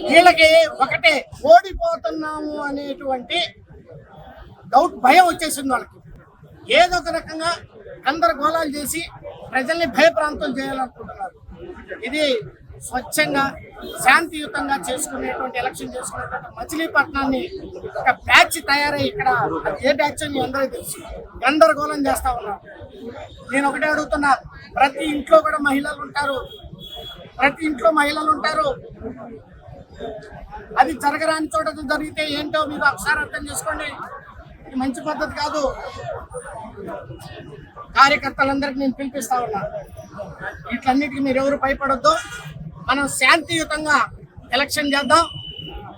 వీళ్ళకి ఒకటే ఓడిపోతున్నాము అనేటువంటి డౌట్, భయం వచ్చేసింది వాళ్ళకి. ఏదో ఒక రకంగా గందరగోళాలు చేసి ప్రజల్ని భయప్రాంతం చేయాలనుకుంటున్నారు. ఇది స్వచ్ఛంగా శాంతియుతంగా చేసుకునేటువంటి ఎలక్షన్ చేసుకునేటువంటి మచిలీపట్నాన్ని ఒక బ్యాచ్ తయారై ఇక్కడ ఏ బ్యాచ్ అని అందరూ తెలుసు గందరగోళం చేస్తా ఉన్నారు. నేను ఒకటే అడుగుతున్నా, ప్రతి ఇంట్లో కూడా మహిళలు ఉంటారు, ప్రతి ఇంట్లో మహిళలు ఉంటారు. అది జరగరాని చోట జరిగితే ఏంటో మీరు ఒకసారి అర్థం చేసుకోండి. ఇది మంచి పద్ధతి కాదు. కార్యకర్తలందరికీ నేను పిలిపిస్తా ఉన్నా, వీటన్నిటికీ మీరు ఎవరు భయపడొద్దు. మనం శాంతియుతంగా ఎలక్షన్ చేద్దాం,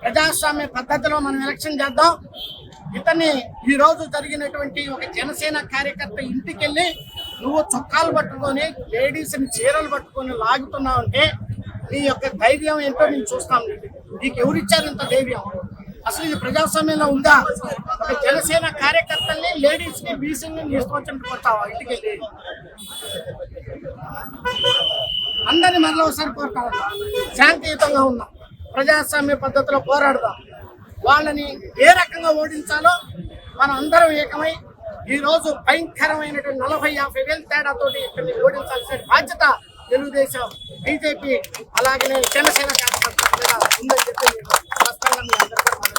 ప్రజాస్వామ్య పద్ధతిలో మనం ఎలక్షన్ చేద్దాం. ఇతన్ని ఈ రోజు జరిగినటువంటి ఒక జనసేన కార్యకర్త ఇంటికి వెళ్ళి నువ్వు చొక్కాలు పట్టుకొని లేడీస్ని చీరలు పట్టుకొని లాగుతున్నావు అంటే నీ యొక్క ధైర్యం ఏంటో నేను చూస్తాం. నీకు ఎవరిచ్చారు ఇంత ధైర్యం? అసలు ఇది ప్రజాస్వామ్యంలో ఉందా? ఒక జనసేన కార్యకర్తల్ని, లేడీస్ని, బీసీని తీసుకొచ్చినట్టు కొడతావా ఇంటికి వెళ్ళి? అందరినీ మరలా ఒకసారి కోరుతా ఉన్నాం, శాంతియుతంగా ఉన్నాం, ప్రజాస్వామ్య పద్ధతిలో పోరాడదాం. వాళ్ళని ఏ రకంగా ఓడించాలో మనం అందరం ఏకమై ఈ రోజు భయంకరమైనటువంటి 40-50 వేల తేడాతోటి ఇక్కడిని ఓడించాల్సిన బాధ్యత తెలుగుదేశం, బీజేపీ అలాగనే జనసేన కార్యకర్తల మీద ఉందని చెప్పి స్పష్టంగా మీ అందరికీ